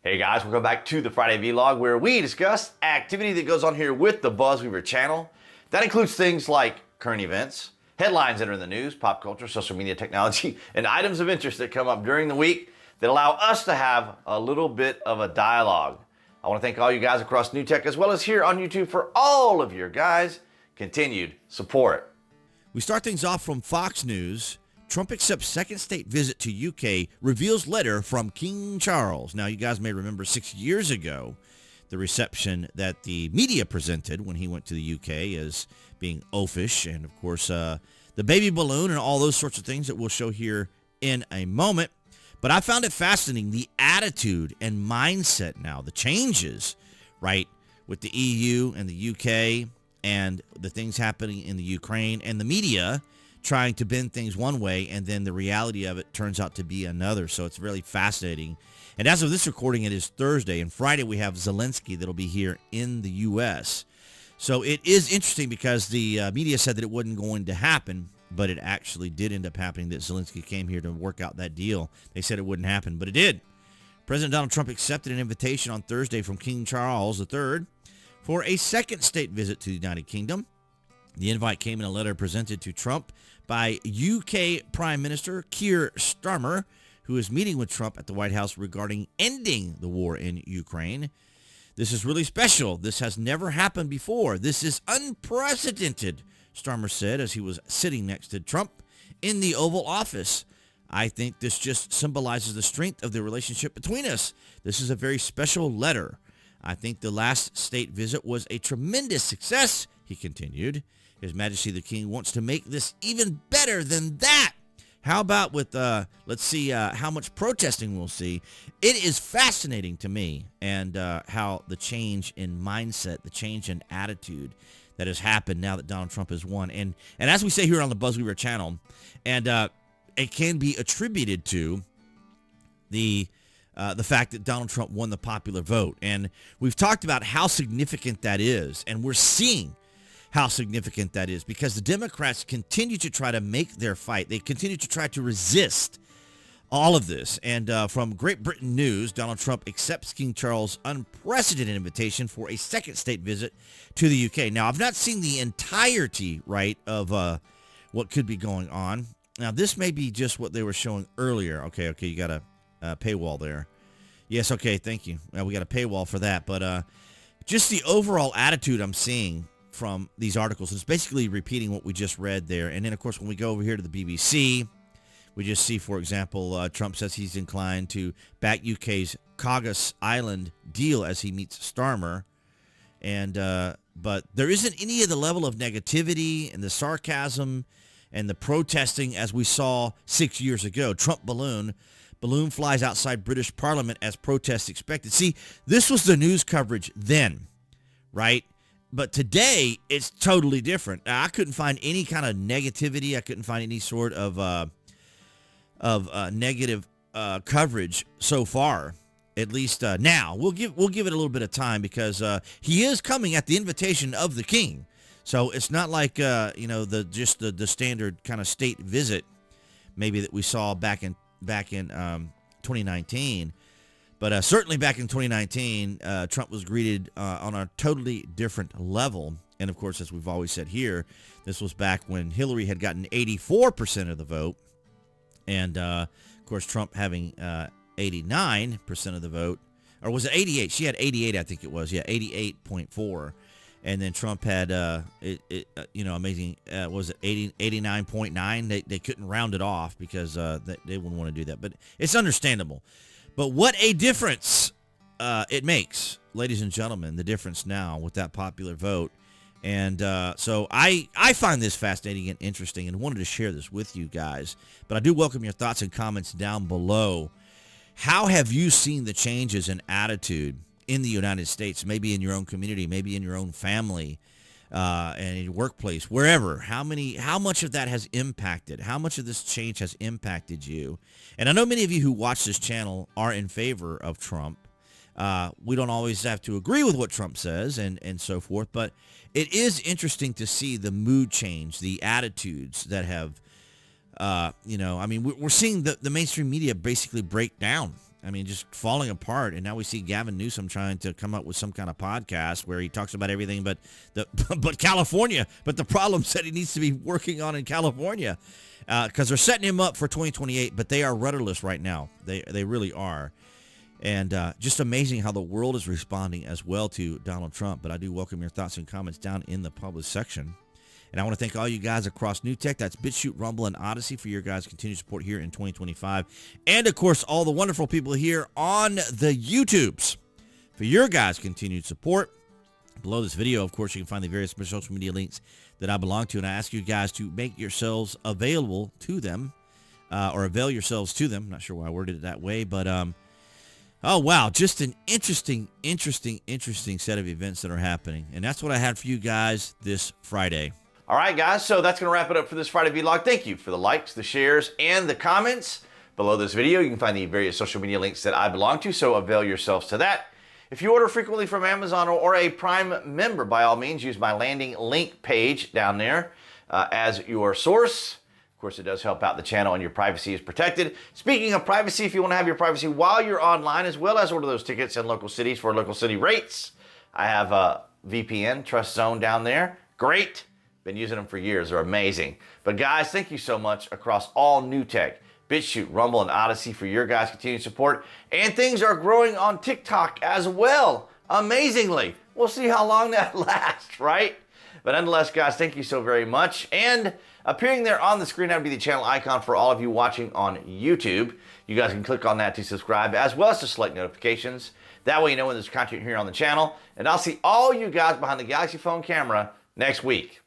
Hey guys, welcome back to the Friday Vlog where we discuss activity that goes on here with the BuzWeaver channel. That includes things like current events, headlines that are in the news, pop culture, social media technology, and items of interest that come up during the week that allow us to have a little bit of a dialogue. I want to thank all you guys across New Tech as well as here on YouTube for all of your guys' continued support. We start things off from Fox News. Trump accepts second state visit to UK, reveals letter from King Charles. Now, you guys may remember 6 years ago, the reception that the media presented when he went to the UK as being oafish, and of course, the baby balloon and all those sorts of things that we'll show here in a moment. But I found it fascinating, the attitude and mindset now, the changes, right, with the EU and the UK and the things happening in the Ukraine and the media trying to bend things one way, and then the reality of it turns out to be another. So it's really fascinating. And as of this recording, it is Thursday, and Friday we have Zelensky that'll be here in the U.S. So it is interesting because the media said that it wasn't going to happen, but it actually did end up happening, that Zelensky came here to work out that deal. They said it wouldn't happen, but it did. President Donald Trump accepted an invitation on Thursday from King Charles III for a second state visit to the United Kingdom. The invite came in a letter presented to Trump by UK Prime Minister Keir Starmer, who is meeting with Trump at the White House regarding ending the war in Ukraine. This is really special. This has never happened before. This is unprecedented, Starmer said as he was sitting next to Trump in the Oval Office. I think this just symbolizes the strength of the relationship between us. This is a very special letter. I think the last state visit was a tremendous success, he continued. His Majesty the King wants to make this even better than that. How about with, let's see how much protesting we'll see. It is fascinating to me, and how the change in mindset, the change in attitude that has happened now that Donald Trump has won. And as we say here on the BuzWeaver channel, and it can be attributed to the fact that Donald Trump won the popular vote. And we've talked about how significant that is, and we're seeing how significant that is, because the Democrats continue to try to make their fight. They continue to try to resist all of this. And from Great Britain News, Donald Trump accepts King Charles' unprecedented invitation for a second state visit to the UK. Now, I've not seen the entirety, right, of what could be going on. Now, this may be just what they were showing earlier. Okay, you got a paywall there. Yes, okay, thank you. We got a paywall for that. But just the overall attitude I'm seeing from these articles is basically repeating what we just read there. And then, of course, when we go over here to the BBC, we just see, for example, Trump says he's inclined to back UK's 𝐀𝐦𝐚𝐳𝐾 Island deal as he meets Starmer. And but there isn't any of the level of negativity and the sarcasm and the protesting as we saw 6 years ago. Trump balloon flies outside British Parliament as protests expected. See, this was the news coverage then, right? But today, it's totally different. I couldn't find any kind of negativity. I couldn't find any sort of negative coverage so far. At least now, we'll give it a little bit of time, because he is coming at the invitation of the king. So it's not like the standard kind of state visit maybe that we saw back in 2019. But certainly back in 2019, Trump was greeted on a totally different level. And, of course, as we've always said here, this was back when Hillary had gotten 84% of the vote. And, of course, Trump having 89% of the vote. Or was it 88? She had 88, I think it was. Yeah, 88.4. And then Trump had, amazing, was it 89.9? They couldn't round it off because they wouldn't want to do that. But it's understandable. But what a difference it makes, ladies and gentlemen, the difference now with that popular vote. And so I find this fascinating and interesting and wanted to share this with you guys. But I do welcome your thoughts and comments down below. How have you seen the changes in attitude in the United States, maybe in your own community, maybe in your own family, and in your workplace, wherever? How much of that has impacted? How much of this change has impacted you? And I know many of you who watch this channel are in favor of Trump. We don't always have to agree with what Trump says and so forth, but it is interesting to see the mood change, the attitudes that have, we're seeing the mainstream media basically break down I mean, just falling apart. And now we see Gavin Newsom trying to come up with some kind of podcast where he talks about everything but California, but the problems that he needs to be working on in California, because they're setting him up for 2028, but they are rudderless right now. They really are. And just amazing how the world is responding as well to Donald Trump. But I do welcome your thoughts and comments down in the public section. And I want to thank all you guys across New Tech. That's BitChute, Rumble, and Odyssey for your guys' continued support here in 2025. And, of course, all the wonderful people here on the YouTubes for your guys' continued support. Below this video, of course, you can find the various social media links that I belong to. And I ask you guys to make yourselves available to them or avail yourselves to them. I'm not sure why I worded it that way, but oh, wow, just an interesting set of events that are happening. And that's what I had for you guys this Friday. All right, guys, so that's going to wrap it up for this Friday vlog. Thank you for the likes, the shares, and the comments. Below this video, you can find the various social media links that I belong to, so avail yourselves to that. If you order frequently from Amazon or a Prime member, by all means, use my landing link page down there as your source. Of course, it does help out the channel and your privacy is protected. Speaking of privacy, if you want to have your privacy while you're online, as well as order those tickets in local cities for local city rates, I have a VPN, Trust Zone down there. Great. Been using them for years. They're amazing. But guys, thank you so much across all New Tech, BitChute, Rumble, and Odyssey for your guys' continued support. And things are growing on TikTok as well. Amazingly. We'll see how long that lasts, right? But nonetheless, guys, thank you so very much. And appearing there on the screen, that would be the channel icon for all of you watching on YouTube. You guys can click on that to subscribe, as well as to select notifications. That way you know when there's content here on the channel. And I'll see all you guys behind the Galaxy phone camera next week.